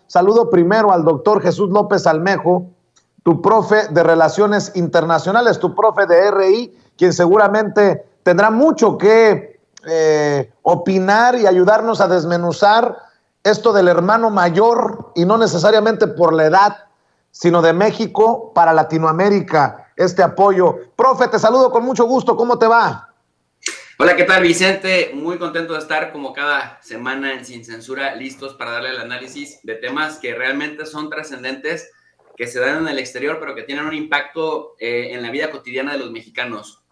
Saludo primero al doctor Jesús López Almejo, tu profe de Relaciones Internacionales, tu profe de RI, quien seguramente tendrá mucho que opinar y ayudarnos a desmenuzar esto del hermano mayor, y no necesariamente por la edad, sino de México para Latinoamérica, este apoyo. Profe, te saludo con mucho gusto, ¿cómo te va? Hola, ¿qué tal, Vicente? Muy contento de estar como cada semana en Sin Censura, listos para darle el análisis de temas que realmente son trascendentes, que se dan en el exterior, pero que tienen un impacto en la vida cotidiana de los mexicanos.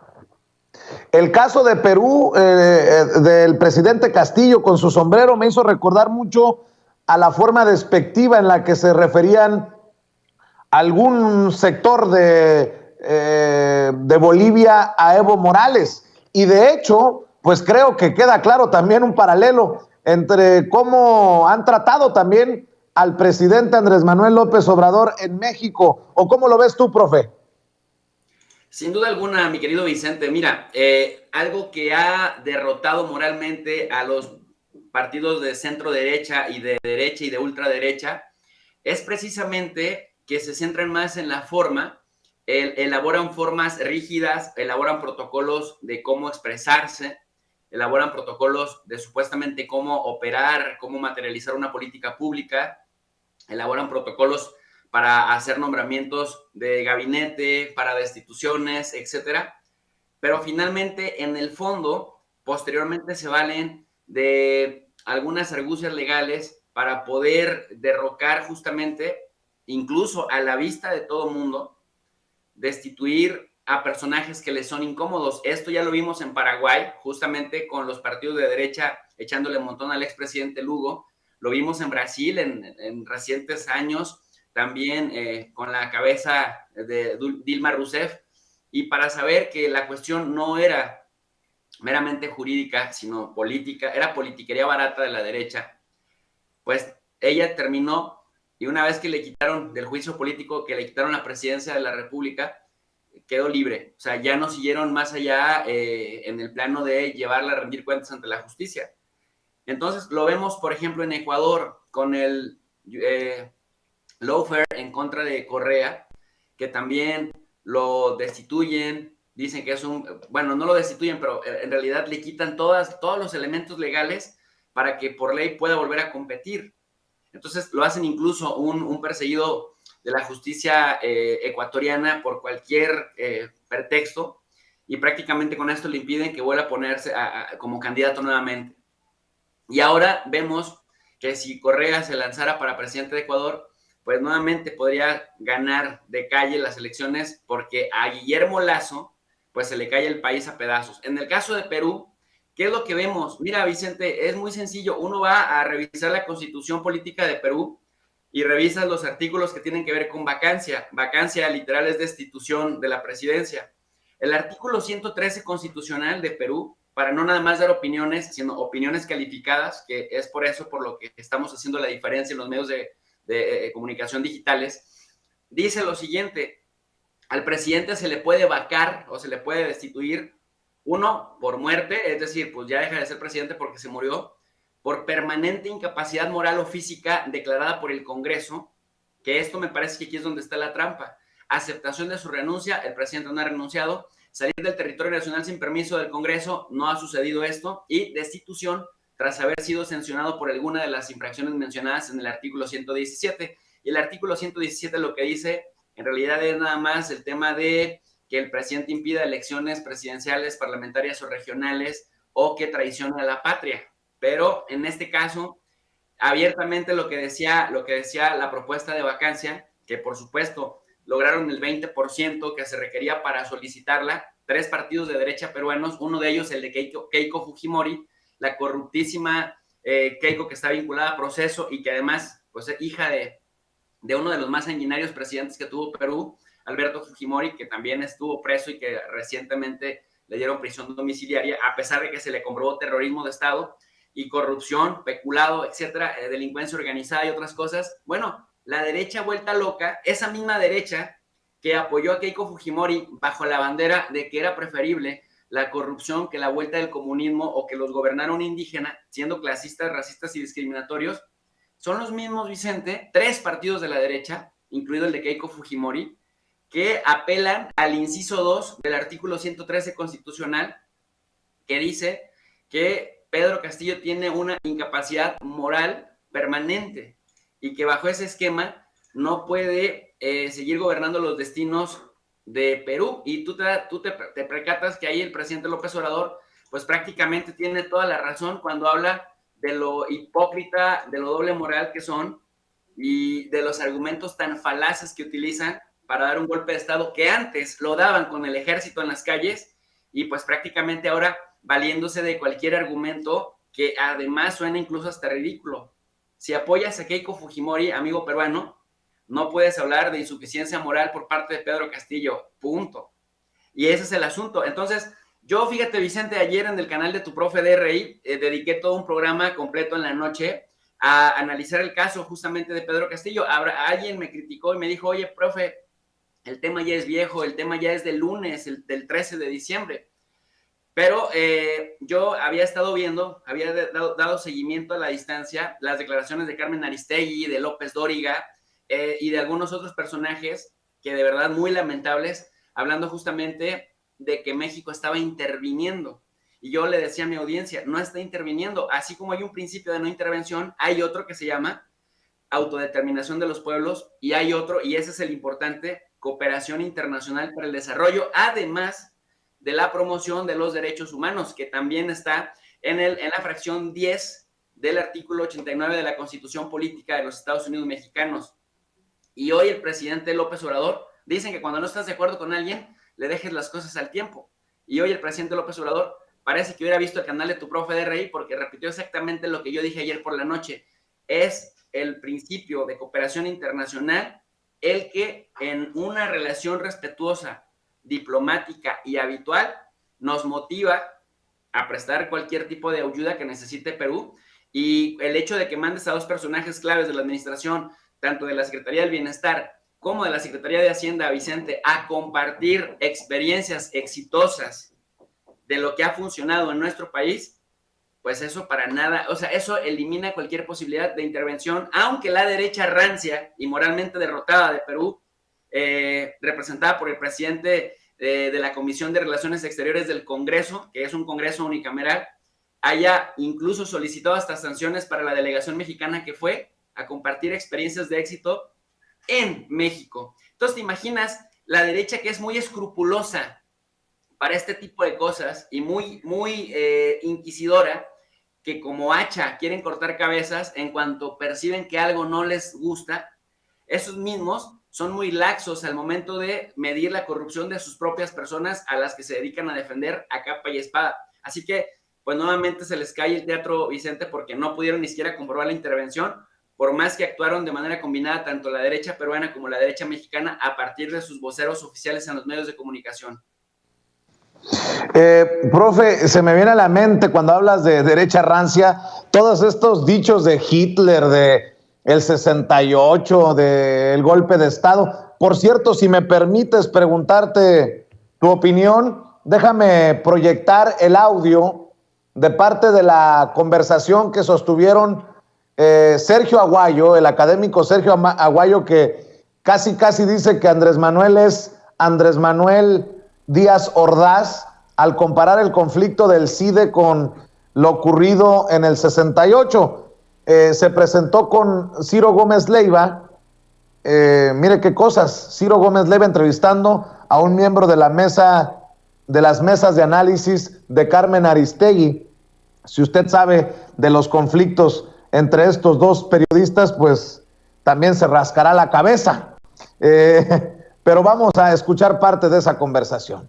El caso de Perú, del presidente Castillo con su sombrero, me hizo recordar mucho a la forma despectiva en la que se referían a algún sector de Bolivia a Evo Morales. Y de hecho, pues creo que queda claro también un paralelo entre cómo han tratado también al presidente Andrés Manuel López Obrador en México. ¿O cómo lo ves tú, profe? Sin duda alguna, mi querido Vicente, mira, algo que ha derrotado moralmente a los partidos de centro derecha y de ultraderecha es precisamente que se centran más en la forma, elaboran formas rígidas, elaboran protocolos de cómo expresarse, elaboran protocolos de supuestamente cómo operar, cómo materializar una política pública, elaboran protocolos para hacer nombramientos de gabinete, para destituciones, etcétera. Pero finalmente, en el fondo, posteriormente se valen de algunas argucias legales para poder derrocar justamente, incluso a la vista de todo mundo, destituir a personajes que les son incómodos. Esto ya lo vimos en Paraguay, justamente con los partidos de derecha echándole un montón al expresidente Lugo. Lo vimos en Brasil en recientes años, también con la cabeza de Dilma Rousseff. Y para saber que la cuestión no era meramente jurídica, sino política, era politiquería barata de la derecha, pues ella terminó, y una vez que le quitaron del juicio político, que le quitaron la presidencia de la República, quedó libre. O sea, ya no siguieron más allá en el plano de llevarla a rendir cuentas ante la justicia. Entonces, lo vemos, por ejemplo, en Ecuador, con el lawfare en contra de Correa, que también lo destituyen, dicen que es bueno, no lo destituyen, pero en realidad le quitan todos los elementos legales para que por ley pueda volver a competir. Entonces lo hacen incluso un perseguido de la justicia ecuatoriana por cualquier pretexto, y prácticamente con esto le impiden que vuelva a ponerse como candidato nuevamente. Y ahora vemos que si Correa se lanzara para presidente de Ecuador, pues nuevamente podría ganar de calle las elecciones, porque a Guillermo Lazo pues se le cae el país a pedazos. En el caso de Perú, ¿qué es lo que vemos? Mira, Vicente, es muy sencillo. Uno va a revisar la constitución política de Perú y revisas los artículos que tienen que ver con vacancia. Vacancia literal es destitución de la presidencia. El artículo 113 constitucional de Perú, para no nada más dar opiniones, sino opiniones calificadas, que es por eso por lo que estamos haciendo la diferencia en los medios de comunicación digitales, dice lo siguiente: al presidente se le puede vacar o se le puede destituir, uno, por muerte, es decir, pues ya deja de ser presidente porque se murió; por permanente incapacidad moral o física declarada por el Congreso, que esto me parece que aquí es donde está la trampa; aceptación de su renuncia, el presidente no ha renunciado; salir del territorio nacional sin permiso del Congreso, no ha sucedido esto; y destitución tras haber sido sancionado por alguna de las infracciones mencionadas en el artículo 117. Y el artículo 117 lo que dice en realidad es nada más el tema de que el presidente impida elecciones presidenciales, parlamentarias o regionales, o que traicione a la patria. Pero en este caso, abiertamente lo que decía la propuesta de vacancia, que por supuesto lograron el 20% que se requería para solicitarla, 3 partidos de derecha peruanos, uno de ellos el de Keiko Fujimori, la corruptísima Keiko, que está vinculada a Proceso y que además pues es hija de uno de los más sanguinarios presidentes que tuvo Perú, Alberto Fujimori, que también estuvo preso y que recientemente le dieron prisión domiciliaria, a pesar de que se le comprobó terrorismo de Estado y corrupción, peculado, etcétera, delincuencia organizada y otras cosas. Bueno, la derecha vuelta loca, esa misma derecha que apoyó a Keiko Fujimori bajo la bandera de que era preferible la corrupción que la vuelta del comunismo o que los gobernara un indígena, siendo clasistas, racistas y discriminatorios, son los mismos, Vicente, 3 partidos de la derecha, incluido el de Keiko Fujimori, que apelan al inciso 2 del artículo 113 constitucional, que dice que Pedro Castillo tiene una incapacidad moral permanente y que bajo ese esquema no puede seguir gobernando los destinos de Perú. Y tú te percatas que ahí el presidente López Obrador pues prácticamente tiene toda la razón cuando habla de lo hipócrita, de lo doble moral que son y de los argumentos tan falaces que utilizan para dar un golpe de Estado, que antes lo daban con el ejército en las calles y pues prácticamente ahora valiéndose de cualquier argumento que además suena incluso hasta ridículo. Si apoyas a Keiko Fujimori, amigo peruano, no puedes hablar de insuficiencia moral por parte de Pedro Castillo, punto. Y ese es el asunto. Entonces, yo, fíjate, Vicente, ayer en el canal de tu profe de RI, dediqué todo un programa completo en la noche a analizar el caso justamente de Pedro Castillo. Alguien me criticó y me dijo, oye, profe, el tema ya es viejo, el tema ya es del lunes, del 13 de diciembre. Pero yo había estado viendo, había dado seguimiento a la distancia, las declaraciones de Carmen Aristegui, de López Dóriga y de algunos otros personajes que de verdad muy lamentables, hablando justamente de que México estaba interviniendo. Y yo le decía a mi audiencia, no está interviniendo. Así como hay un principio de no intervención, hay otro que se llama autodeterminación de los pueblos y hay otro, y ese es el importante, cooperación internacional para el desarrollo, además de la promoción de los derechos humanos, que también está en la fracción 10 del artículo 89 de la Constitución Política de los Estados Unidos Mexicanos. Y hoy el presidente López Obrador, dicen que cuando no estás de acuerdo con alguien, le dejes las cosas al tiempo. Y hoy el presidente López Obrador parece que hubiera visto el canal de tu profe de RI porque repitió exactamente lo que yo dije ayer por la noche. Es el principio de cooperación internacional el que en una relación respetuosa, diplomática y habitual nos motiva a prestar cualquier tipo de ayuda que necesite Perú. Y el hecho de que mandes a 2 personajes claves de la administración, tanto de la Secretaría del Bienestar como de la Secretaría de Hacienda, Vicente, a compartir experiencias exitosas de lo que ha funcionado en nuestro país, pues eso para nada, o sea, eso elimina cualquier posibilidad de intervención, aunque la derecha rancia y moralmente derrotada de Perú, representada por el presidente de la Comisión de Relaciones Exteriores del Congreso, que es un Congreso unicameral, haya incluso solicitado hasta sanciones para la delegación mexicana que fue a compartir experiencias de éxito en México. Entonces, ¿te imaginas la derecha, que es muy escrupulosa para este tipo de cosas y muy inquisidora, que como hacha quieren cortar cabezas en cuanto perciben que algo no les gusta? Esos mismos son muy laxos al momento de medir la corrupción de sus propias personas a las que se dedican a defender a capa y espada. Así que, pues nuevamente se les cae el teatro, Vicente, porque no pudieron ni siquiera comprobar la intervención, por más que actuaron de manera combinada tanto la derecha peruana como la derecha mexicana a partir de sus voceros oficiales en los medios de comunicación. Profe, se me viene a la mente cuando hablas de derecha rancia, todos estos dichos de Hitler, de el 68, del golpe de Estado. Por cierto, si me permites preguntarte tu opinión, déjame proyectar el audio de parte de la conversación que sostuvieron Sergio Aguayo, el académico Sergio Aguayo, que casi dice que Andrés Manuel es Andrés Manuel Díaz Ordaz, al comparar el conflicto del CIDE con lo ocurrido en el 68. Se presentó con Ciro Gómez Leiva, mire qué cosas, Ciro Gómez Leiva entrevistando a un miembro de la mesa, de las mesas de análisis de Carmen Aristegui. Si usted sabe de los conflictos entre estos dos periodistas, pues también se rascará la cabeza. Pero vamos a escuchar parte de esa conversación.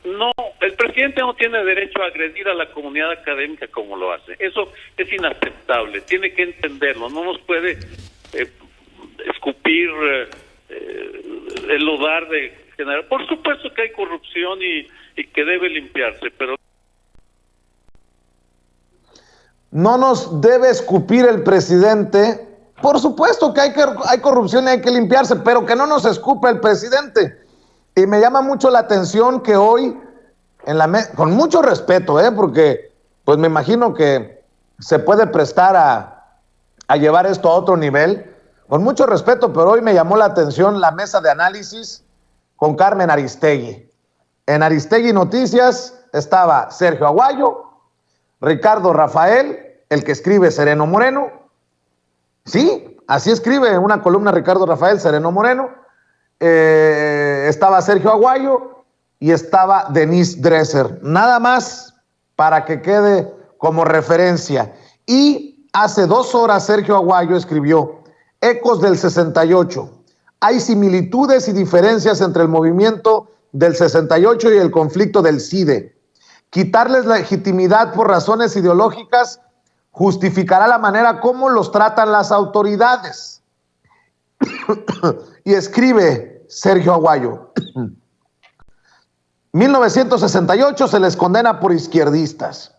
No, el presidente no tiene derecho a agredir a la comunidad académica como lo hace. Eso es inaceptable, tiene que entenderlo. No nos puede escupir el lodar de general. Por supuesto que hay corrupción y que debe limpiarse, pero no nos debe escupir el presidente. Por supuesto que hay corrupción y hay que limpiarse, pero que no nos escupa el presidente. Y me llama mucho la atención que hoy, con mucho respeto, porque pues me imagino que se puede prestar a llevar esto a otro nivel. Con mucho respeto, pero hoy me llamó la atención la mesa de análisis con Carmen Aristegui. En Aristegui Noticias estaba Sergio Aguayo, Ricardo Rafael, el que escribe Sereno Moreno. Sí, así escribe una columna Ricardo Rafael, Sereno Moreno. Estaba Sergio Aguayo y estaba Denise Dresser. Nada más para que quede como referencia. Y hace 2 horas Sergio Aguayo escribió: Ecos del 68. Hay similitudes y diferencias entre el movimiento del 68 y el conflicto del CIDE. Quitarles la legitimidad por razones ideológicas justificará la manera como los tratan las autoridades. Y escribe Sergio Aguayo: 1968 se les condena por izquierdistas.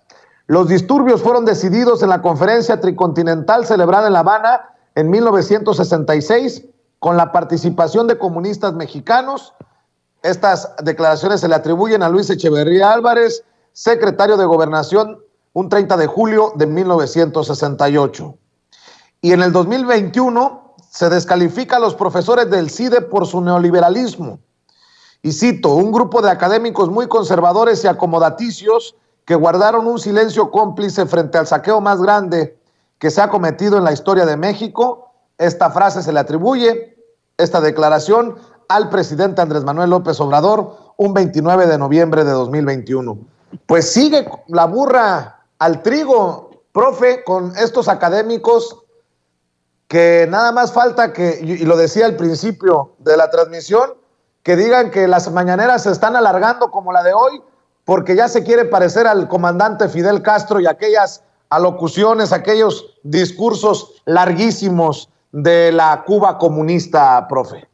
Los disturbios fueron decididos en la conferencia tricontinental celebrada en La Habana en 1966 con la participación de comunistas mexicanos. Estas declaraciones se le atribuyen a Luis Echeverría Álvarez, secretario de Gobernación, un 30 de julio de 1968. Y en el 2021 se descalifica a los profesores del CIDE por su neoliberalismo. Y cito: un grupo de académicos muy conservadores y acomodaticios que guardaron un silencio cómplice frente al saqueo más grande que se ha cometido en la historia de México. Esta frase se le atribuye, esta declaración, al presidente Andrés Manuel López Obrador, un 29 de noviembre de 2021. Pues sigue la burra al trigo, profe, con estos académicos que nada más falta que, y lo decía al principio de la transmisión, que digan que las mañaneras se están alargando como la de hoy, porque ya se quiere parecer al comandante Fidel Castro y aquellas alocuciones, aquellos discursos larguísimos de la Cuba comunista, profe.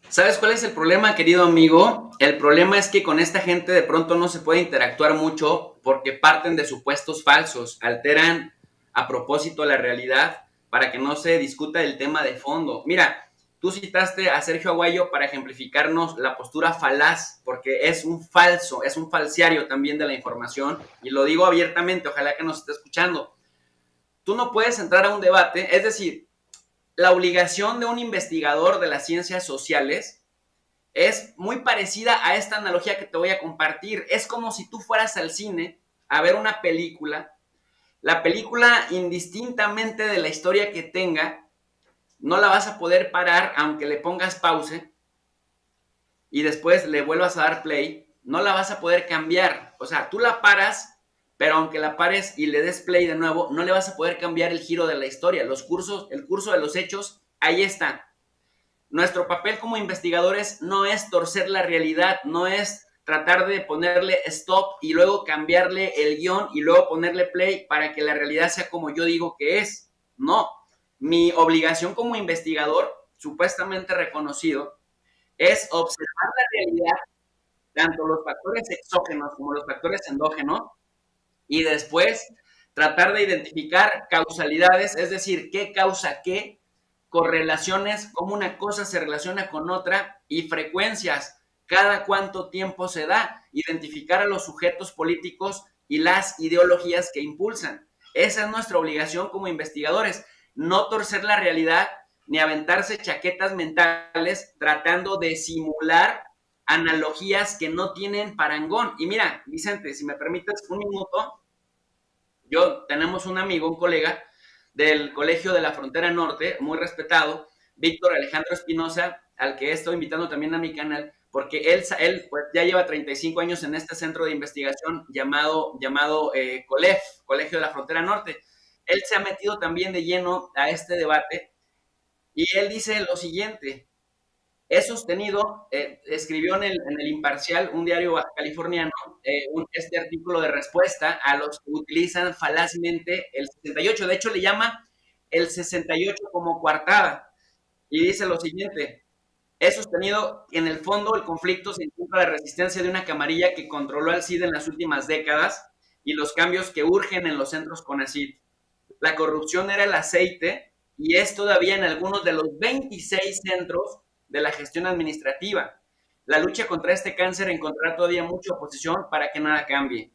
¿Sabes cuál es el problema, querido amigo? El problema es que con esta gente de pronto no se puede interactuar mucho porque parten de supuestos falsos, alteran a propósito la realidad para que no se discuta el tema de fondo. Mira, tú citaste a Sergio Aguayo para ejemplificarnos la postura falaz, porque es un falso, es un falsiario también de la información, y lo digo abiertamente, ojalá que nos esté escuchando. Tú no puedes entrar a un debate, es decir, la obligación de un investigador de las ciencias sociales es muy parecida a esta analogía que te voy a compartir. Es como si tú fueras al cine a ver una película, la película, indistintamente de la historia que tenga, no la vas a poder parar aunque le pongas pause y después le vuelvas a dar play, no la vas a poder cambiar. O sea, tú la paras, pero aunque la pares y le des play de nuevo, no le vas a poder cambiar el giro de la historia. El curso de los hechos, ahí está. Nuestro papel como investigadores no es torcer la realidad, no es tratar de ponerle stop y luego cambiarle el guión y luego ponerle play para que la realidad sea como yo digo que es. No. Mi obligación como investigador, supuestamente reconocido, es observar la realidad, tanto los factores exógenos como los factores endógenos, y después tratar de identificar causalidades, es decir, qué causa qué, correlaciones, cómo una cosa se relaciona con otra, y frecuencias, cada cuánto tiempo se da, identificar a los sujetos políticos y las ideologías que impulsan. Esa es nuestra obligación como investigadores, no torcer la realidad ni aventarse chaquetas mentales tratando de simular analogías que no tienen parangón. Y mira, Vicente, si me permites un minuto, tenemos un amigo, un colega del Colegio de la Frontera Norte, muy respetado, Víctor Alejandro Espinosa, al que he estado invitando también a mi canal, porque él pues, ya lleva 35 años en este centro de investigación llamado COLEF, Colegio de la Frontera Norte. Él se ha metido también de lleno a este debate y él dice lo siguiente: he sostenido, escribió en el Imparcial, un diario californiano, este artículo de respuesta a los que utilizan falazmente el 68. De hecho, le llama el 68 como coartada. Y dice lo siguiente: he sostenido que en el fondo el conflicto se encuentra la resistencia de una camarilla que controló al CID en las últimas décadas y los cambios que urgen en los centros CONACYT. La corrupción era el aceite y es todavía en algunos de los 26 centros de la gestión administrativa. La lucha contra este cáncer encontrará todavía mucha oposición para que nada cambie.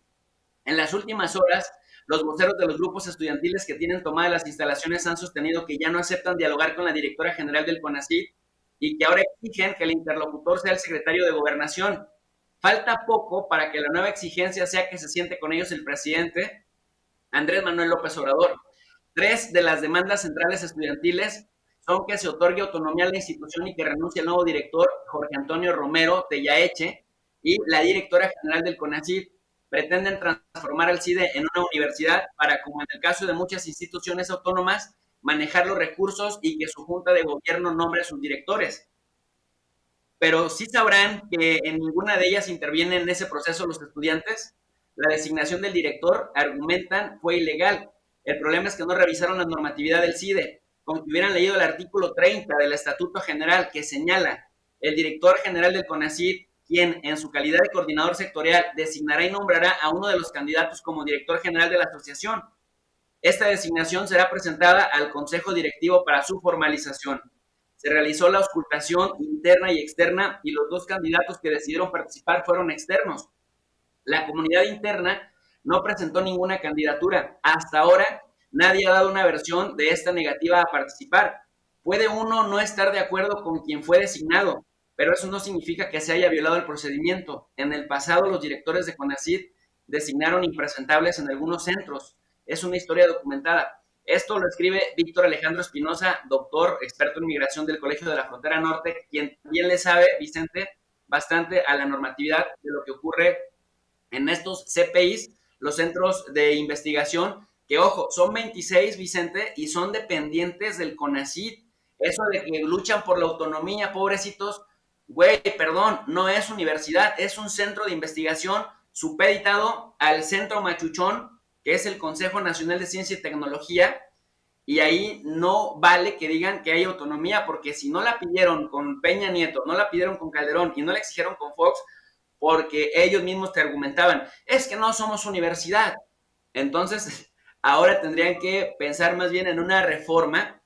En las últimas horas, Los voceros de los grupos estudiantiles que tienen tomadas las instalaciones han sostenido que ya no aceptan dialogar con la directora general del CONACYT y que ahora exigen que el interlocutor sea el secretario de Gobernación. Falta poco para que la nueva exigencia sea que se siente con ellos el presidente Andrés Manuel López Obrador. 3 de las demandas centrales estudiantiles son que se otorgue autonomía a la institución y que renuncie el nuevo director, Jorge Antonio Romero Tellaeche, y la directora general del CONACYT. Pretenden transformar al CIDE en una universidad para, como en el caso de muchas instituciones autónomas, manejar los recursos y que su junta de gobierno nombre a sus directores. Pero sí sabrán que en ninguna de ellas intervienen en ese proceso los estudiantes. La designación del director, argumentan, fue ilegal. El problema es que no revisaron la normatividad del CIDE. Como que hubieran leído el artículo 30 del Estatuto General que señala el director general del CONACYT, quien en su calidad de coordinador sectorial designará y nombrará a uno de los candidatos como director general de la asociación. Esta designación será presentada al Consejo Directivo para su formalización. Se realizó la auscultación interna y externa y los 2 candidatos que decidieron participar fueron externos. La comunidad interna no presentó ninguna candidatura. Hasta ahora, nadie ha dado una versión de esta negativa a participar. Puede uno no estar de acuerdo con quien fue designado, pero eso no significa que se haya violado el procedimiento. En el pasado, los directores de CONACYT designaron impresentables en algunos centros. Es una historia documentada. Esto lo escribe Víctor Alejandro Espinosa, doctor, experto en migración del Colegio de la Frontera Norte, quien también le sabe, Vicente, bastante a la normatividad de lo que ocurre en estos CPIs, los centros de investigación, que ojo, son 26, Vicente, y son dependientes del CONACYT. Eso de que luchan por la autonomía, pobrecitos, güey, perdón, no es universidad, es un centro de investigación supeditado al Centro Machuchón, que es el Consejo Nacional de Ciencia y Tecnología, y ahí no vale que digan que hay autonomía, porque si no la pidieron con Peña Nieto, no la pidieron con Calderón y no la exigieron con Fox, porque ellos mismos te argumentaban, es que no somos universidad. Entonces, ahora tendrían que pensar más bien en una reforma,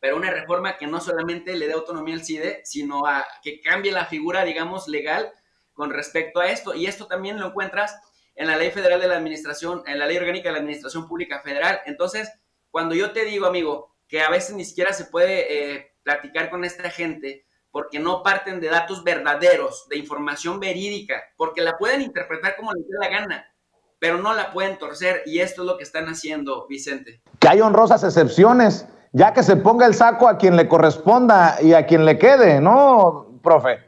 pero una reforma que no solamente le dé autonomía al CIDE, sino a que cambie la figura, digamos, legal con respecto a esto. Y esto también lo encuentras en la Ley Federal de la Administración, en la Ley Orgánica de la Administración Pública Federal. Entonces, cuando yo te digo, amigo, que a veces ni siquiera se puede platicar con esta gente, porque no parten de datos verdaderos, de información verídica, porque la pueden interpretar como les dé la gana, pero no la pueden torcer, y esto es lo que están haciendo, Vicente. Que hay honrosas excepciones, ya que se ponga el saco a quien le corresponda y a quien le quede, ¿no, profe?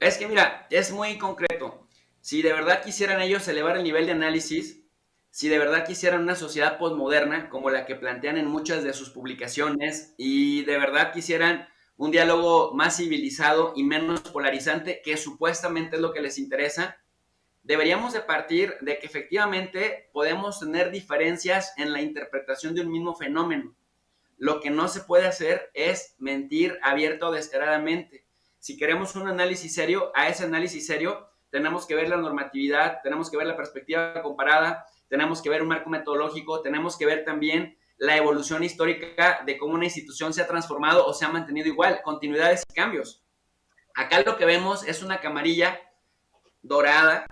Es que mira, es muy concreto. Si de verdad quisieran ellos elevar el nivel de análisis, si de verdad quisieran una sociedad posmoderna, como la que plantean en muchas de sus publicaciones, y de verdad quisieran un diálogo más civilizado y menos polarizante, que supuestamente es lo que les interesa, deberíamos de partir de que efectivamente podemos tener diferencias en la interpretación de un mismo fenómeno. Lo que no se puede hacer es mentir abierta o descaradamente. Si queremos un análisis serio, a ese análisis serio tenemos que ver la normatividad, tenemos que ver la perspectiva comparada, tenemos que ver un marco metodológico, tenemos que ver también la evolución histórica de cómo una institución se ha transformado o se ha mantenido igual, continuidades y cambios. Acá lo que vemos es una camarilla dorada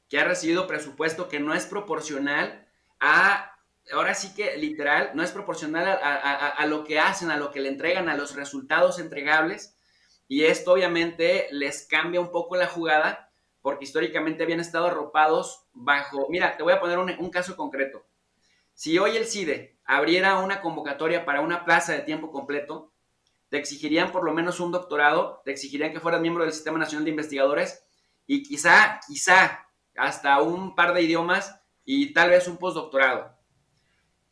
que ha recibido presupuesto que no es proporcional a, ahora sí que literal, no es proporcional a lo que hacen, a lo que le entregan, a los resultados entregables, y esto obviamente les cambia un poco la jugada, porque históricamente habían estado arropados bajo, mira, te voy a poner un caso concreto. Si hoy el CIDE abriera una convocatoria para una plaza de tiempo completo, te exigirían por lo menos un doctorado, te exigirían que fueras miembro del Sistema Nacional de Investigadores y quizá hasta un par de idiomas y tal vez un postdoctorado.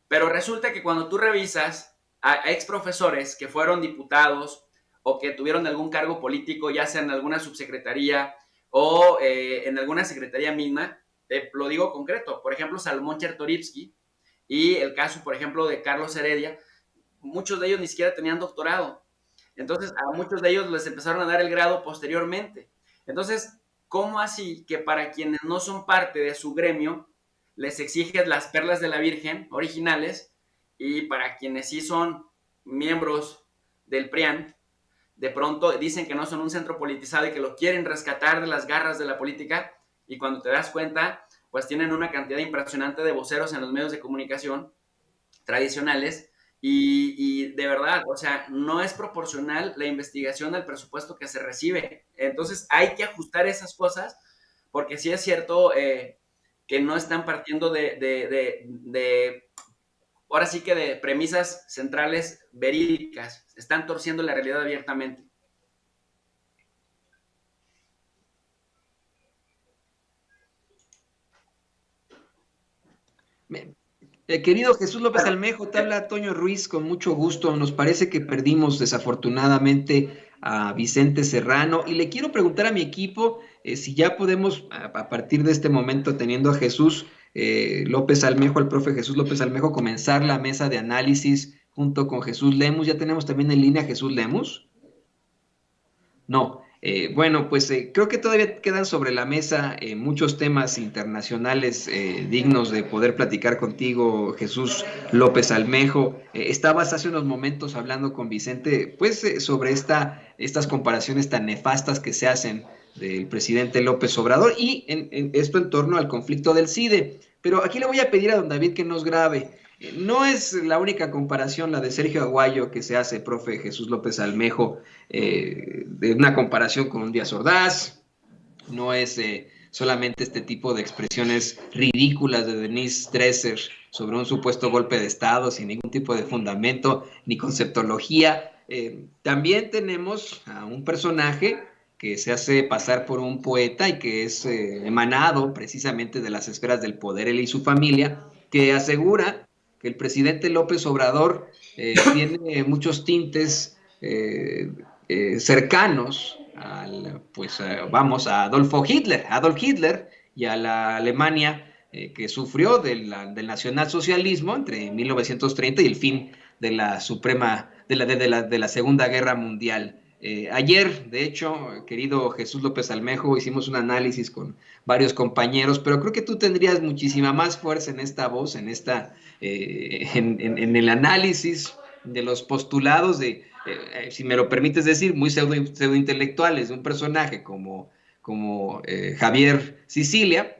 Pero resulta que cuando tú revisas a ex profesores que fueron diputados o que tuvieron algún cargo político, ya sea en alguna subsecretaría o en alguna secretaría misma, te lo digo concreto, por ejemplo, Salomón Chertorivsky y el caso, por ejemplo, de Carlos Heredia, muchos de ellos ni siquiera tenían doctorado. Entonces, a muchos de ellos les empezaron a dar el grado posteriormente. Entonces, ¿cómo así que para quienes no son parte de su gremio les exiges las perlas de la Virgen originales y para quienes sí son miembros del PRIAN, de pronto dicen que no son un centro politizado y que lo quieren rescatar de las garras de la política y cuando te das cuenta pues tienen una cantidad impresionante de voceros en los medios de comunicación tradicionales y de verdad, o sea, no es proporcional la investigación al presupuesto que se recibe. Entonces hay que ajustar esas cosas porque sí es cierto que no están partiendo ahora sí que de premisas centrales verídicas, están torciendo la realidad abiertamente. Querido Jesús López Almejo, te habla Toño Ruiz, con mucho gusto. Nos parece que perdimos desafortunadamente a Vicente Serrano y le quiero preguntar a mi equipo si ya podemos, a partir de este momento, teniendo a Jesús López Almejo, al profe Jesús López Almejo, comenzar la mesa de análisis junto con Jesús Lemus. ¿Ya tenemos también en línea a Jesús Lemus? No. Bueno, pues creo que todavía quedan sobre la mesa muchos temas internacionales dignos de poder platicar contigo, Jesús López Almejo. Estabas hace unos momentos hablando con Vicente, pues sobre estas comparaciones tan nefastas que se hacen del presidente López Obrador y en esto en torno al conflicto del CIDE. Pero aquí le voy a pedir a don David que nos grabe. No es la única comparación la de Sergio Aguayo que se hace, profe Jesús López Almejo, de una comparación con Díaz Ordaz, no es solamente este tipo de expresiones ridículas de Denise Dresser sobre un supuesto golpe de Estado sin ningún tipo de fundamento ni conceptología. También tenemos a un personaje que se hace pasar por un poeta y que es emanado precisamente de las esferas del poder, él y su familia, que asegura que el presidente López Obrador tiene muchos tintes cercanos vamos, a Adolf Hitler y a la Alemania que sufrió del nacionalsocialismo entre 1930 y el fin de la Segunda Guerra Mundial. Ayer, de hecho, querido Jesús López Almejo, hicimos un análisis con varios compañeros, pero creo que tú tendrías muchísima más fuerza en esta voz, en el análisis de los postulados si me lo permites decir, muy pseudointelectuales de un personaje como Javier Sicilia,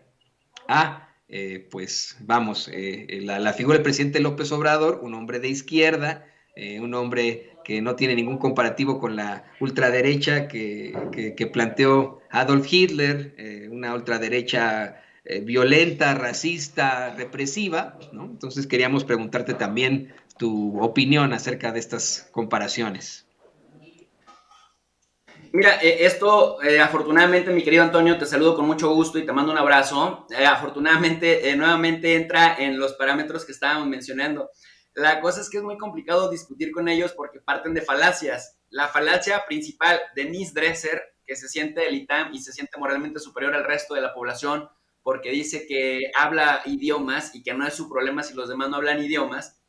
pues vamos, la figura del presidente López Obrador, un hombre de izquierda, un hombre que no tiene ningún comparativo con la ultraderecha que planteó Adolf Hitler, una ultraderecha violenta, racista, represiva, ¿no? Entonces queríamos preguntarte también tu opinión acerca de estas comparaciones. Mira, esto afortunadamente, mi querido Antonio, te saludo con mucho gusto y te mando un abrazo. Afortunadamente, nuevamente entra en los parámetros que estábamos mencionando. La cosa es que es muy complicado discutir con ellos porque parten de falacias. La falacia principal de Denise Dresser, que se siente del ITAM y se siente moralmente superior al resto de la población porque dice que habla idiomas y que no es su problema si los demás no hablan idiomas.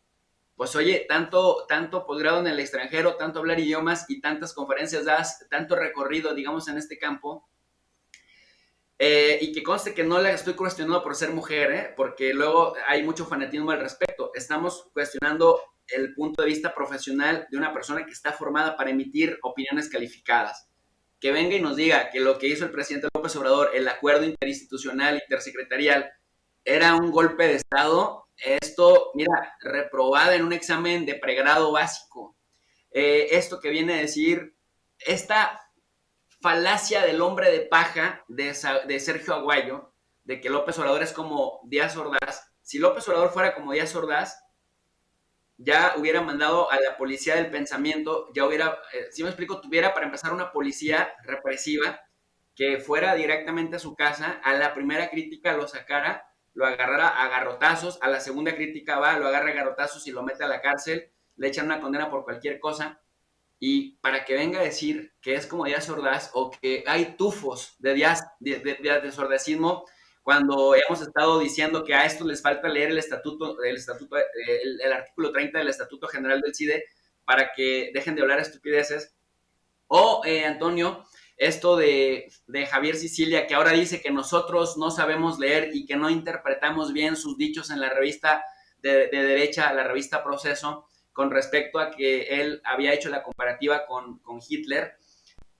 Pues oye, tanto posgrado en el extranjero, tanto hablar idiomas y tantas conferencias das, tanto recorrido, digamos, en este campo, y que conste que no la estoy cuestionando por ser mujer, porque luego hay mucho fanatismo al respecto. Estamos cuestionando el punto de vista profesional de una persona que está formada para emitir opiniones calificadas. Que venga y nos diga que lo que hizo el presidente López Obrador, el acuerdo interinstitucional, intersecretarial, era un golpe de Estado. Esto, mira, reprobada en un examen de pregrado básico. Esto que viene a decir, esta falacia del hombre de paja de Sergio Aguayo, de que López Obrador es como Díaz Ordaz. Si López Obrador fuera como Díaz Ordaz, ya hubiera mandado a la policía del pensamiento, ya hubiera, si me explico, tuviera para empezar una policía represiva que fuera directamente a su casa, a la primera crítica lo sacara, lo agarrara a garrotazos, a la segunda crítica va, lo agarra a garrotazos y lo mete a la cárcel, le echan una condena por cualquier cosa, y para que venga a decir que es como Díaz Ordaz o que hay tufos de sordacismo, cuando hemos estado diciendo que a estos les falta leer el artículo 30 del Estatuto General del CIDE para que dejen de hablar estupideces. O, Antonio, esto de Javier Sicilia, que ahora dice que nosotros no sabemos leer y que no interpretamos bien sus dichos en la revista de derecha, la revista Proceso, con respecto a que él había hecho la comparativa con Hitler.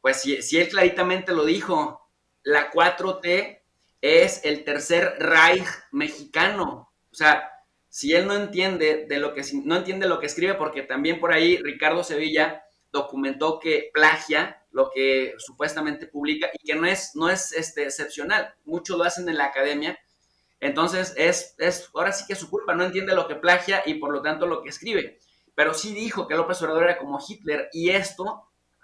Pues si él claritamente lo dijo, la 4T es el Tercer Reich mexicano. O sea, si él no entiende no entiende lo que escribe, porque también por ahí Ricardo Sevilla documentó que plagia lo que supuestamente publica y que no es excepcional. Muchos lo hacen en la academia. Entonces, ahora sí que es su culpa, no entiende lo que plagia y por lo tanto lo que escribe. Pero sí dijo que López Obrador era como Hitler, y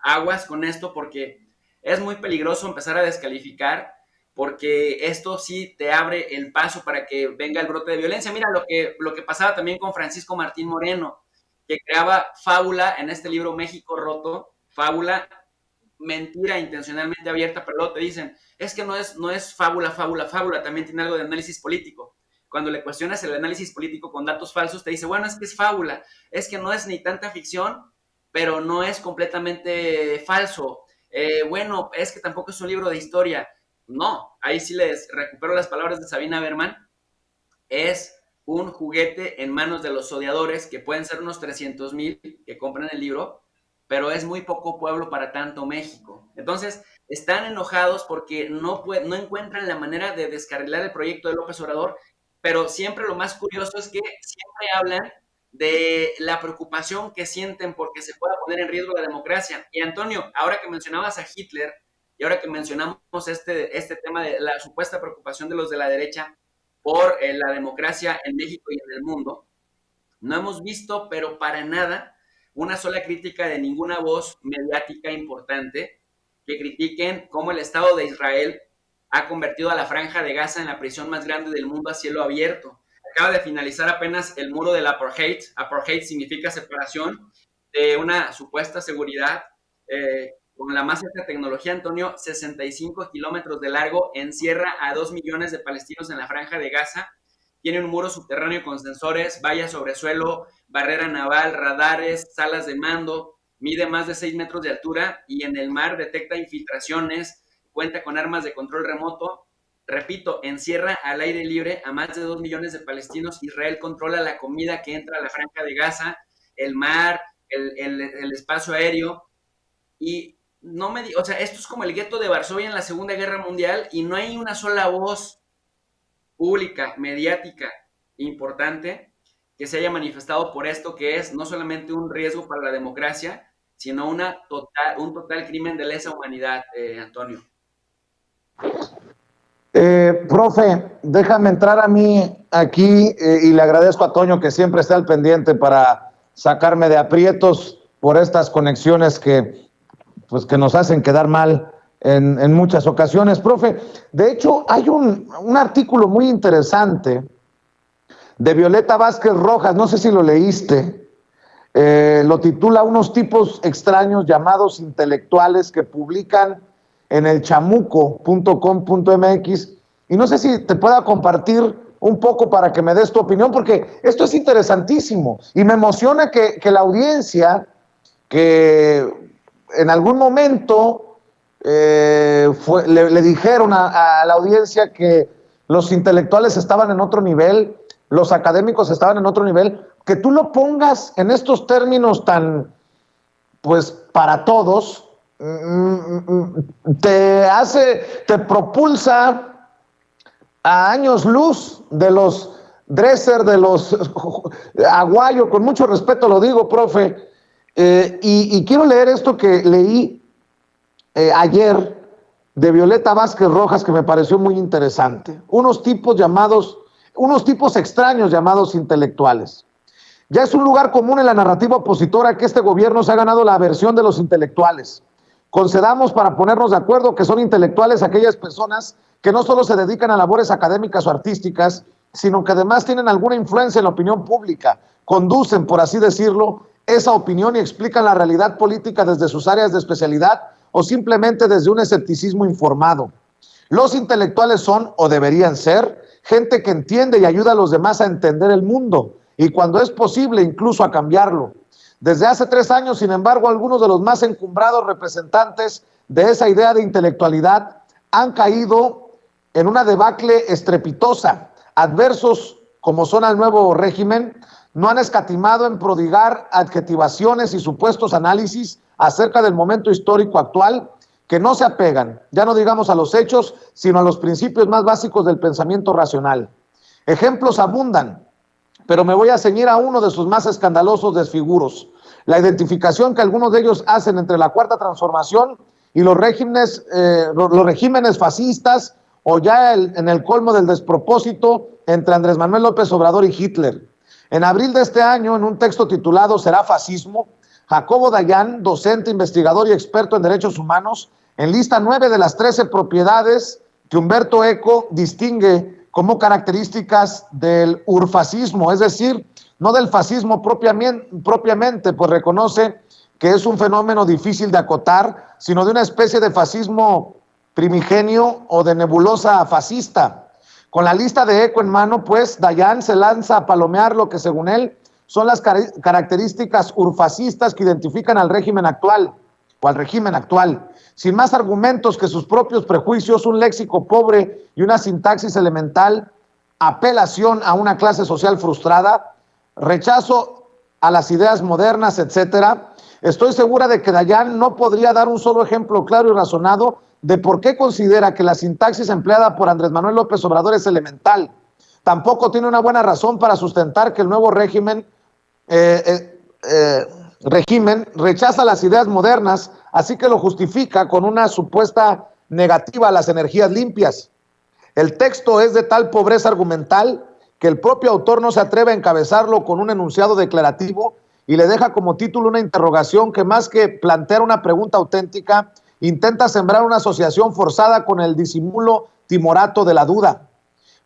aguas con esto, porque es muy peligroso empezar a descalificar, porque esto sí te abre el paso para que venga el brote de violencia. Mira lo que pasaba también con Francisco Martín Moreno, que creaba fábula en este libro México Roto, fábula, mentira intencionalmente abierta, pero luego te dicen, es que no es fábula, también tiene algo de análisis político. Cuando le cuestionas el análisis político con datos falsos, te dice, bueno, es que es fábula, es que no es ni tanta ficción, pero no es completamente falso. Bueno, es que tampoco es un libro de historia. No, ahí sí les recupero las palabras de Sabina Berman, es un juguete en manos de los odiadores, que pueden ser unos 300,000 que compran el libro, pero es muy poco pueblo para tanto México. Entonces, están enojados porque no encuentran la manera de descarrilar el proyecto de López Obrador, pero siempre lo más curioso es que siempre hablan de la preocupación que sienten porque se pueda poner en riesgo la democracia. Y Antonio, ahora que mencionabas a Hitler y ahora que mencionamos este tema de la supuesta preocupación de los de la derecha por la democracia en México y en el mundo, no hemos visto, pero para nada, una sola crítica de ninguna voz mediática importante que critiquen cómo el Estado de Israel ha convertido a la Franja de Gaza en la prisión más grande del mundo a cielo abierto. Acaba de finalizar apenas el muro del apartheid. Apartheid significa separación de una supuesta seguridad con la más alta tecnología, Antonio, 65 kilómetros de largo, encierra a 2 millones de palestinos en la Franja de Gaza. Tiene un muro subterráneo con sensores, vallas sobre suelo, barrera naval, radares, salas de mando, mide más de 6 metros de altura y en el mar detecta infiltraciones, cuenta con armas de control remoto. Repito, encierra al aire libre a más de 2 millones de palestinos. Israel controla la comida que entra a la Franja de Gaza, el mar, el espacio aéreo. Y o sea, esto es como el gueto de Varsovia en la Segunda Guerra Mundial y no hay una sola voz pública, mediática, importante, que se haya manifestado por esto, que es no solamente un riesgo para la democracia, sino un total crimen de lesa humanidad, Antonio. Profe, déjame entrar a mí aquí y le agradezco a Toño que siempre está al pendiente para sacarme de aprietos por estas conexiones que nos hacen quedar mal en muchas ocasiones. Profe, de hecho hay un artículo muy interesante de Violeta Vázquez Rojas, no sé si lo leíste, lo titula Unos tipos extraños llamados intelectuales, que publican en el chamuco.com.mx, y no sé si te pueda compartir un poco para que me des tu opinión, porque esto es interesantísimo y me emociona que la audiencia, que en algún momento le dijeron a la audiencia que los intelectuales estaban en otro nivel, los académicos estaban en otro nivel, que tú lo pongas en estos términos tan, pues, para todos, te propulsa a años luz de los Dresser, de los Aguayo, con mucho respeto lo digo, profe, y quiero leer esto que leí ayer de Violeta Vázquez Rojas, que me pareció muy interesante. Unos tipos extraños llamados intelectuales. Ya es un lugar común en la narrativa opositora que este gobierno se ha ganado la aversión de los intelectuales. Concedamos, para ponernos de acuerdo, que son intelectuales aquellas personas que no solo se dedican a labores académicas o artísticas, sino que además tienen alguna influencia en la opinión pública, conducen, por así decirlo, esa opinión y explican la realidad política desde sus áreas de especialidad o simplemente desde un escepticismo informado. Los intelectuales son, o deberían ser, gente que entiende y ayuda a los demás a entender el mundo, y cuando es posible, incluso a cambiarlo. Desde hace 3 años, sin embargo, algunos de los más encumbrados representantes de esa idea de intelectualidad han caído en una debacle estrepitosa. Adversos como son al nuevo régimen, no han escatimado en prodigar adjetivaciones y supuestos análisis acerca del momento histórico actual, que no se apegan, ya no digamos a los hechos, sino a los principios más básicos del pensamiento racional. Ejemplos abundan, pero me voy a ceñir a uno de sus más escandalosos desfiguros: la identificación que algunos de ellos hacen entre la Cuarta Transformación y los regímenes fascistas, o ya en el colmo del despropósito, entre Andrés Manuel López Obrador y Hitler. En abril de este año, en un texto titulado ¿Será fascismo?, Jacobo Dayan, docente, investigador y experto en derechos humanos, enlista 9 de las 13 propiedades que Humberto Eco distingue como características del urfascismo, es decir, no del fascismo propiamente, pues reconoce que es un fenómeno difícil de acotar, sino de una especie de fascismo primigenio o de nebulosa fascista. Con la lista de Eco en mano, pues, Dayan se lanza a palomear lo que, según él, son las características urfascistas que identifican al régimen actual, sin más argumentos que sus propios prejuicios, un léxico pobre y una sintaxis elemental, apelación a una clase social frustrada, rechazo a las ideas modernas, etcétera. Estoy segura de que Dayan no podría dar un solo ejemplo claro y razonado de por qué considera que la sintaxis empleada por Andrés Manuel López Obrador es elemental. Tampoco tiene una buena razón para sustentar que el nuevo régimen rechaza las ideas modernas, así que lo justifica con una supuesta negativa a las energías limpias. El texto es de tal pobreza argumental que el propio autor no se atreve a encabezarlo con un enunciado declarativo y le deja como título una interrogación que, más que plantear una pregunta auténtica, intenta sembrar una asociación forzada con el disimulo timorato de la duda.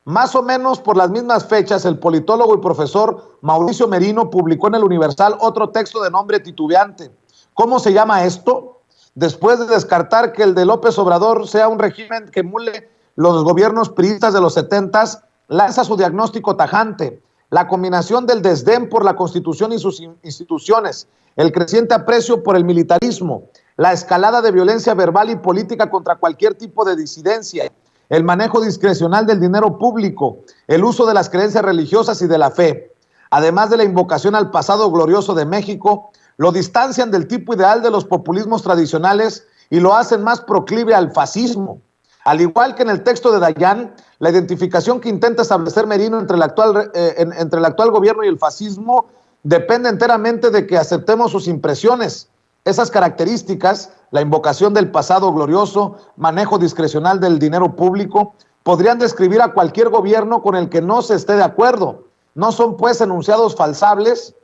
Más o menos por las mismas fechas, el politólogo y profesor Mauricio Merino publicó en el Universal otro texto de nombre titubeante. ¿Cómo se llama esto? Después de descartar que el de López Obrador sea un régimen que emule los gobiernos priistas de los 70s, lanza su diagnóstico tajante: la combinación del desdén por la Constitución y sus instituciones, el creciente aprecio por el militarismo, la escalada de violencia verbal y política contra cualquier tipo de disidencia, el manejo discrecional del dinero público, el uso de las creencias religiosas y de la fe, además de la invocación al pasado glorioso de México, lo distancian del tipo ideal de los populismos tradicionales y lo hacen más proclive al fascismo. Al igual que en el texto de Dayan, la identificación que intenta establecer Merino entre el actual gobierno y el fascismo depende enteramente de que aceptemos sus impresiones. Esas características, la invocación del pasado glorioso, manejo discrecional del dinero público, podrían describir a cualquier gobierno con el que no se esté de acuerdo. No son, pues, enunciados falsables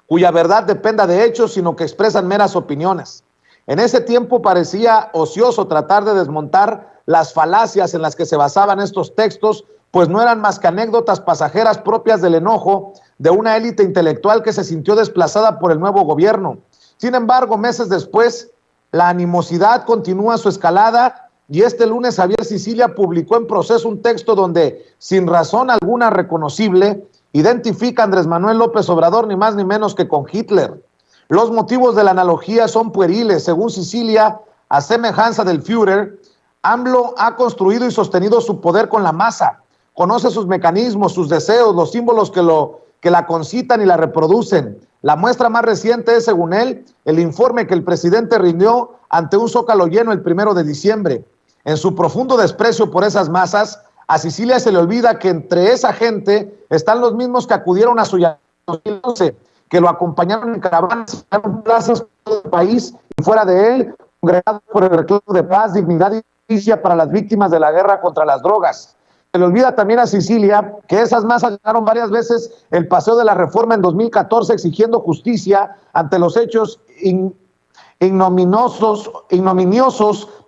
cuya verdad dependa de hechos, sino que expresan meras opiniones. En ese tiempo parecía ocioso tratar de desmontar las falacias en las que se basaban estos textos, pues no eran más que anécdotas pasajeras propias del enojo de una élite intelectual que se sintió desplazada por el nuevo gobierno. Sin embargo, meses después, la animosidad continúa su escalada y este lunes Javier Sicilia publicó en Proceso un texto donde, sin razón alguna reconocible, identifica a Andrés Manuel López Obrador ni más ni menos que con Hitler. Los motivos de la analogía son pueriles. Según Sicilia, a semejanza del Führer, AMLO ha construido y sostenido su poder con la masa. Conoce sus mecanismos, sus deseos, los símbolos que la concitan y la reproducen. La muestra más reciente es, según él, el informe que el presidente rindió ante un Zócalo lleno el 1 de diciembre. En su profundo desprecio por esas masas, a Sicilia se le olvida que entre esa gente están los mismos que acudieron a su llamado en 2011, que lo acompañaron en caravanas en plazas por todo el país y fuera de él, congregados por el reclamo de paz, dignidad y justicia para las víctimas de la guerra contra las drogas. Se le olvida también a Sicilia que esas masas llenaron varias veces el Paseo de la Reforma en 2014 exigiendo justicia ante los hechos ignominiosos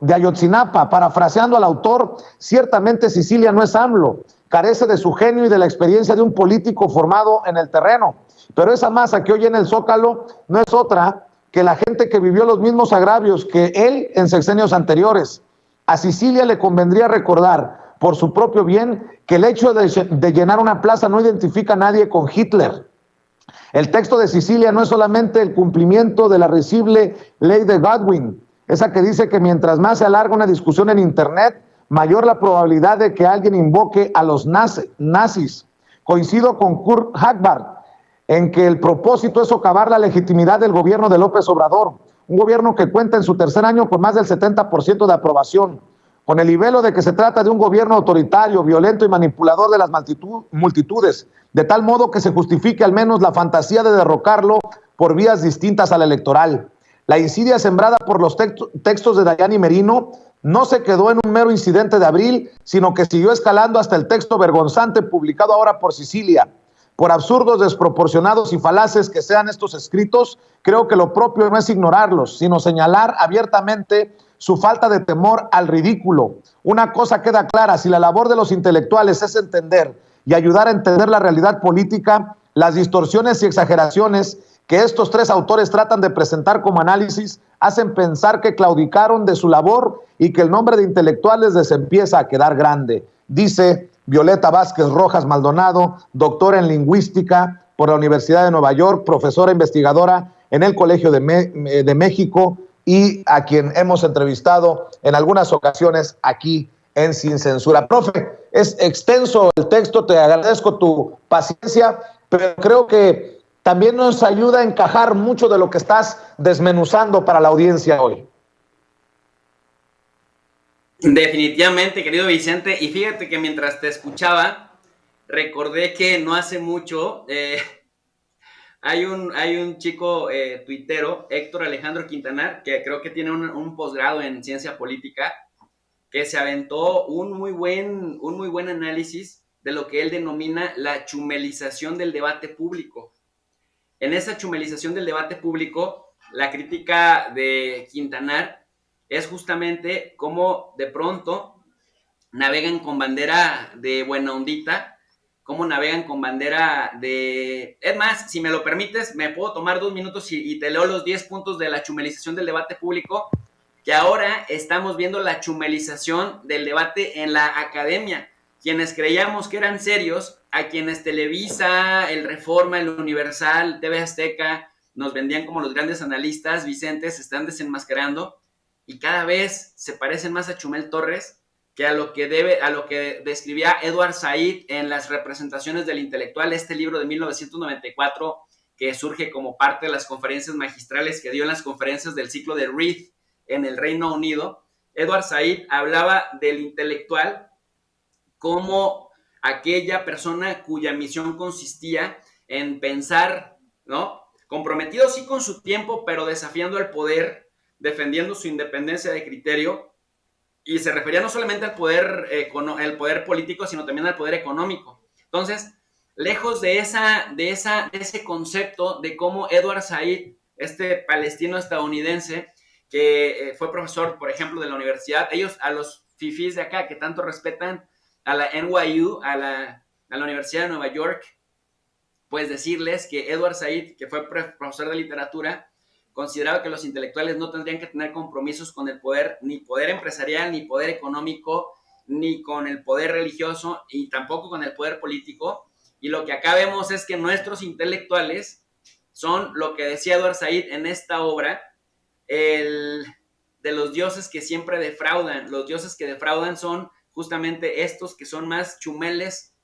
de Ayotzinapa. Parafraseando al autor, ciertamente Sicilia no es AMLO, carece de su genio y de la experiencia de un político formado en el terreno. Pero esa masa que hoy en el Zócalo no es otra que la gente que vivió los mismos agravios que él en sexenios anteriores. A Sicilia le convendría recordar, por su propio bien, que el hecho de llenar una plaza no identifica a nadie con Hitler. El texto de Sicilia no es solamente el cumplimiento de la risible ley de Godwin, esa que dice que mientras más se alarga una discusión en Internet, mayor la probabilidad de que alguien invoque a los nazis. Coincido con Kurt Hackbarth en que el propósito es socavar la legitimidad del gobierno de López Obrador, un gobierno que cuenta en su tercer año con más del 70% de aprobación, con el libelo de que se trata de un gobierno autoritario, violento y manipulador de las multitudes, de tal modo que se justifique al menos la fantasía de derrocarlo por vías distintas a la electoral. La insidia sembrada por los textos de Dayani Merino no se quedó en un mero incidente de abril, sino que siguió escalando hasta el texto vergonzante publicado ahora por Sicilia. Por absurdos, desproporcionados y falaces que sean estos escritos, creo que lo propio no es ignorarlos, sino señalar abiertamente su falta de temor al ridículo. Una cosa queda clara: si la labor de los intelectuales es entender y ayudar a entender la realidad política, las distorsiones y exageraciones que estos tres autores tratan de presentar como análisis hacen pensar que claudicaron de su labor y que el nombre de intelectuales les empieza a quedar grande. Dice Violeta Vázquez Rojas Maldonado, doctora en lingüística por la Universidad de Nueva York, profesora investigadora en el Colegio de México y a quien hemos entrevistado en algunas ocasiones aquí en Sin Censura. Profe, es extenso el texto, te agradezco tu paciencia, pero creo que también nos ayuda a encajar mucho de lo que estás desmenuzando para la audiencia hoy. Definitivamente, querido Vicente, y fíjate que mientras te escuchaba, recordé que no hace mucho hay un chico tuitero, Héctor Alejandro Quintanar, que creo que tiene un posgrado en ciencia política, que se aventó un muy buen análisis de lo que él denomina la chumelización del debate público. En esa chumelización del debate público, la crítica de Quintanar es justamente cómo de pronto navegan con bandera de buena ondita, cómo navegan con bandera de... Es más, si me lo permites, me puedo tomar 2 minutos y te leo los 10 puntos de la chumelización del debate público, que ahora estamos viendo la chumelización del debate en la academia. Quienes creíamos que eran serios, a quienes Televisa, el Reforma, el Universal, TV Azteca, nos vendían como los grandes analistas, Vicente, se están desenmascarando y cada vez se parecen más a Chumel Torres que a lo que describía Edward Said en Las representaciones del intelectual, este libro de 1994 que surge como parte de las conferencias magistrales que dio en las conferencias del ciclo de Reed en el Reino Unido. Edward Said hablaba del intelectual como aquella persona cuya misión consistía en pensar, ¿no? Comprometido sí con su tiempo, pero desafiando al poder, defendiendo su independencia de criterio, y se refería no solamente al poder, el poder político, sino también al poder económico. Entonces, lejos de ese concepto de cómo Edward Said, este palestino estadounidense, que fue profesor, por ejemplo, de la universidad, ellos a los fifís de acá que tanto respetan a la NYU, a la Universidad de Nueva York, pues decirles que Edward Said, que fue profesor de literatura, consideraba que los intelectuales no tendrían que tener compromisos con el poder, ni poder empresarial, ni poder económico, ni con el poder religioso, y tampoco con el poder político. Y lo que acá vemos es que nuestros intelectuales son lo que decía Edward Said en esta obra, de los dioses que siempre defraudan. Los dioses que defraudan son justamente estos que son más chumeles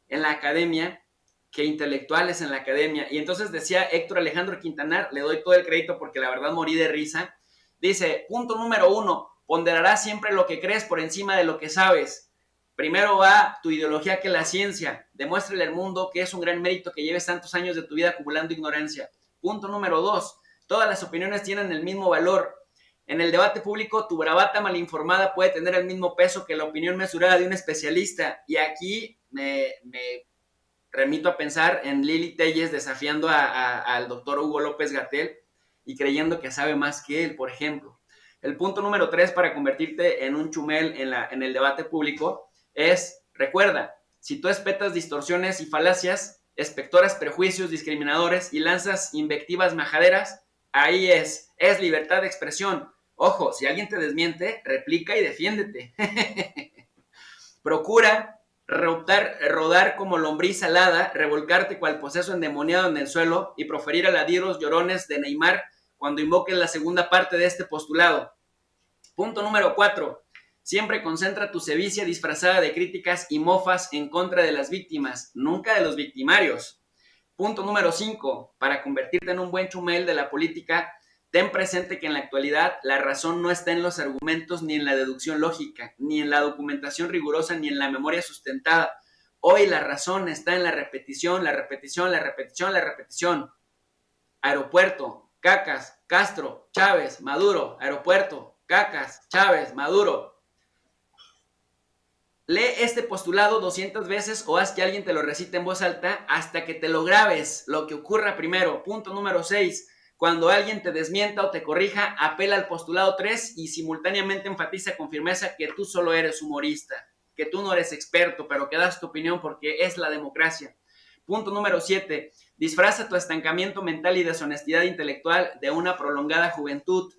en la academia que intelectuales en la academia. Y entonces decía Héctor Alejandro Quintanar, le doy todo el crédito porque la verdad morí de risa, dice, punto número 1, ponderarás siempre lo que crees por encima de lo que sabes. Primero va tu ideología que la ciencia. Demuéstrale al mundo que es un gran mérito que lleves tantos años de tu vida acumulando ignorancia. Punto número 2, todas las opiniones tienen el mismo valor. En el debate público, tu bravata malinformada puede tener el mismo peso que la opinión mesurada de un especialista. Y aquí me remito a pensar en Lili Telles desafiando al doctor Hugo López-Gatell y creyendo que sabe más que él, por ejemplo. El punto número 3 para convertirte en un chumel en el debate público es, recuerda, si tú espetas distorsiones y falacias, espectoras prejuicios discriminadores y lanzas invectivas majaderas, ahí es libertad de expresión. Ojo, si alguien te desmiente, replica y defiéndete. Procura rodar como lombriz alada, revolcarte cual poseso endemoniado en el suelo y proferir aladiros llorones de Neymar cuando invoquen la segunda parte de este postulado. Punto número 4. Siempre concentra tu sevicia disfrazada de críticas y mofas en contra de las víctimas, nunca de los victimarios. Punto número 5. Para convertirte en un buen chumel de la política, ten presente que en la actualidad la razón no está en los argumentos, ni en la deducción lógica, ni en la documentación rigurosa, ni en la memoria sustentada. Hoy la razón está en la repetición, la repetición, la repetición, la repetición. Aeropuerto, Cacas, Castro, Chávez, Maduro. Aeropuerto, Cacas, Chávez, Maduro. Lee este postulado 200 veces o haz que alguien te lo recite en voz alta hasta que te lo grabes, lo que ocurra primero. Punto número 6. Cuando alguien te desmienta o te corrija, apela al postulado 3 y simultáneamente enfatiza con firmeza que tú solo eres humorista, que tú no eres experto, pero que das tu opinión porque es la democracia. Punto número 7. Disfraza tu estancamiento mental y deshonestidad intelectual de una prolongada juventud.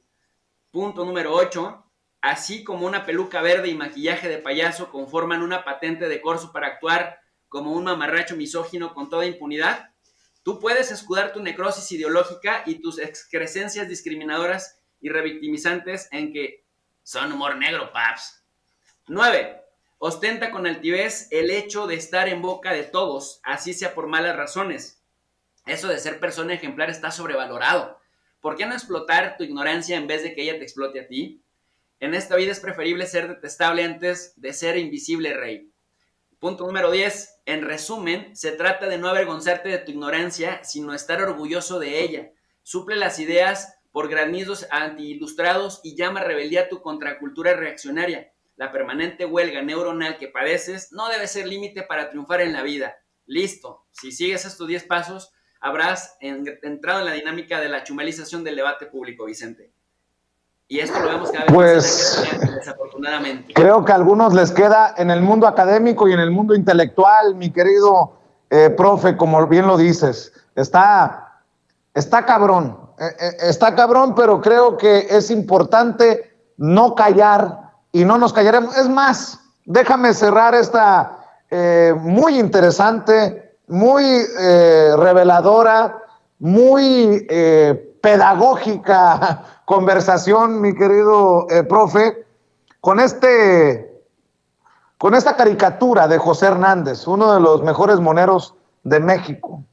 Punto número 8. Así como una peluca verde y maquillaje de payaso conforman una patente de corso para actuar como un mamarracho misógino con toda impunidad, tú puedes escudar tu necrosis ideológica y tus excrescencias discriminadoras y revictimizantes en que son humor negro, paps. 9. Ostenta con altivez el hecho de estar en boca de todos, así sea por malas razones. Eso de ser persona ejemplar está sobrevalorado. ¿Por qué no explotar tu ignorancia en vez de que ella te explote a ti? En esta vida es preferible ser detestable antes de ser invisible, rey. Punto número 10. En resumen, se trata de no avergonzarte de tu ignorancia, sino estar orgulloso de ella. Suple las ideas por granizos anti-ilustrados y llama rebeldía a tu contracultura reaccionaria. La permanente huelga neuronal que padeces no debe ser límite para triunfar en la vida. Listo. Si sigues estos 10 pasos, habrás entrado en la dinámica de la chumelización del debate público, Vicente. Y esto lo vemos cada vez más, desafortunadamente. Creo que a algunos les queda en el mundo académico y en el mundo intelectual, mi querido profe, como bien lo dices. Está cabrón, pero creo que es importante no callar y no nos callaremos. Es más, déjame cerrar esta muy interesante, muy reveladora, muy pedagógica conversación, mi querido profe, con esta caricatura de José Hernández, uno de los mejores moneros de México.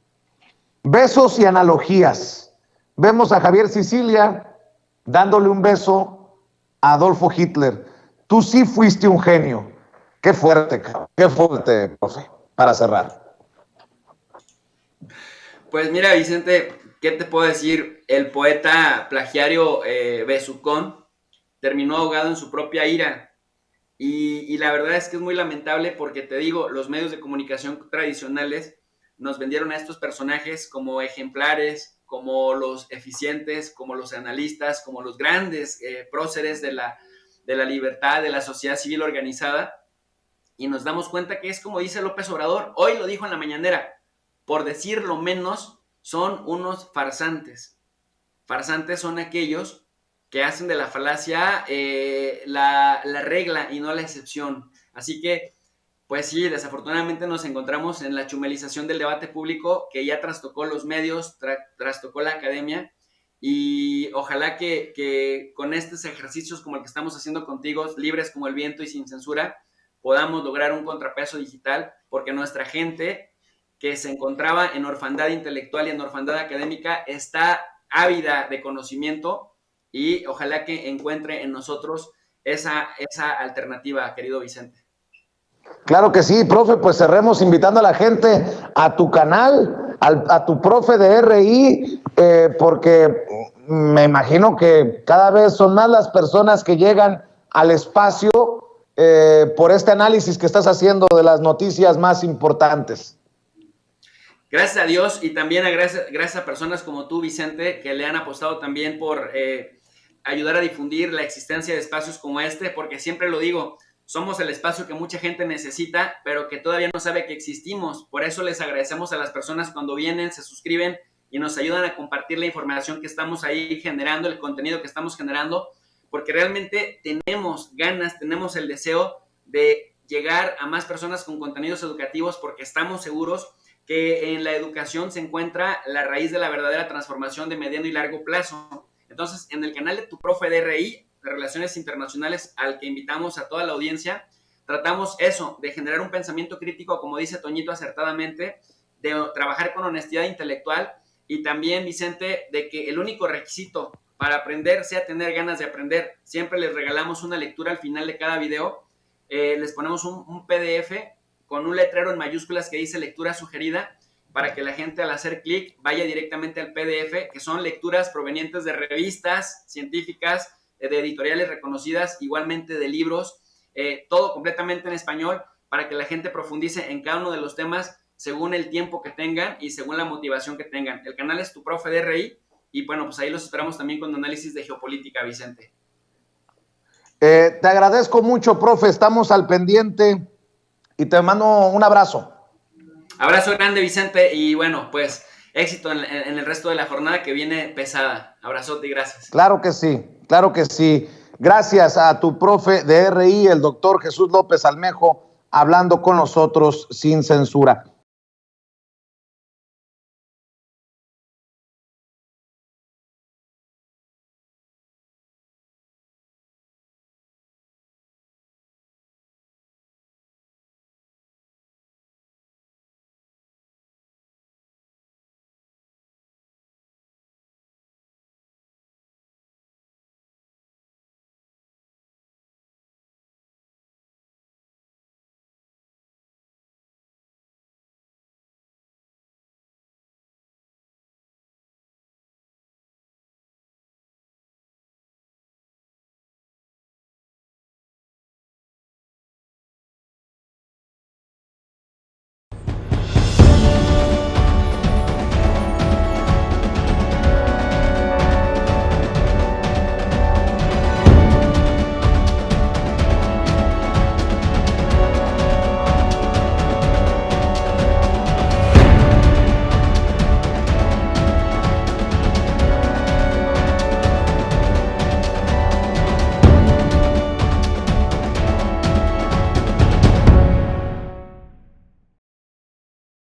Besos y analogías. Vemos a Javier Sicilia dándole un beso a Adolfo Hitler. Tú sí fuiste un genio. Qué fuerte, profe, para cerrar. Pues mira, Vicente, ¿qué te puedo decir? El poeta plagiario Besucón terminó ahogado en su propia ira. Y la verdad es que es muy lamentable porque, te digo, los medios de comunicación tradicionales nos vendieron a estos personajes como ejemplares, como los eficientes, como los analistas, como los grandes próceres de la libertad, de la sociedad civil organizada. Y nos damos cuenta que es como dice López Obrador, hoy lo dijo en la mañanera, por decirlo menos, son unos farsantes. Farsantes son aquellos que hacen de la falacia la regla y no la excepción. Así que, pues sí, desafortunadamente nos encontramos en la chumelización del debate público que ya trastocó los medios, trastocó la academia, y ojalá que con estos ejercicios como el que estamos haciendo contigo, libres como el viento y sin censura, podamos lograr un contrapeso digital, porque nuestra gente que se encontraba en orfandad intelectual y en orfandad académica está ávida de conocimiento, y ojalá que encuentre en nosotros esa alternativa, querido Vicente. Claro que sí, profe, pues cerremos invitando a la gente a tu canal, a tu profe de RI, porque me imagino que cada vez son más las personas que llegan al espacio por este análisis que estás haciendo de las noticias más importantes. Gracias a Dios, y también gracias a personas como tú, Vicente, que le han apostado también por ayudar a difundir la existencia de espacios como este, porque siempre lo digo, somos el espacio que mucha gente necesita, pero que todavía no sabe que existimos. Por eso les agradecemos a las personas cuando vienen, se suscriben y nos ayudan a compartir la información que estamos ahí generando, el contenido que estamos generando, porque realmente tenemos ganas, tenemos el deseo de llegar a más personas con contenidos educativos, porque estamos seguros que en la educación se encuentra la raíz de la verdadera transformación de mediano y largo plazo. Entonces, en el canal de tu profe de RI, de Relaciones Internacionales, al que invitamos a toda la audiencia, tratamos eso, de generar un pensamiento crítico, como dice Toñito acertadamente, de trabajar con honestidad intelectual, y también, Vicente, de que el único requisito para aprender sea tener ganas de aprender. Siempre les regalamos una lectura al final de cada video. Les ponemos un PDF con un letrero en mayúsculas que dice lectura sugerida, para que la gente al hacer clic vaya directamente al PDF, que son lecturas provenientes de revistas científicas, de editoriales reconocidas, igualmente de libros, todo completamente en español, para que la gente profundice en cada uno de los temas según el tiempo que tengan y según la motivación que tengan. El canal es Tu Profe de RI, y bueno, pues ahí los esperamos también con análisis de geopolítica, Vicente. Te agradezco mucho, profe, estamos al pendiente y te mando un abrazo. Abrazo grande, Vicente, y bueno, pues éxito en el resto de la jornada que viene pesada. Abrazote y gracias. Claro que sí, claro que sí. Gracias a Tu Profe de RI, el doctor Jesús López Almejo, hablando con nosotros sin censura.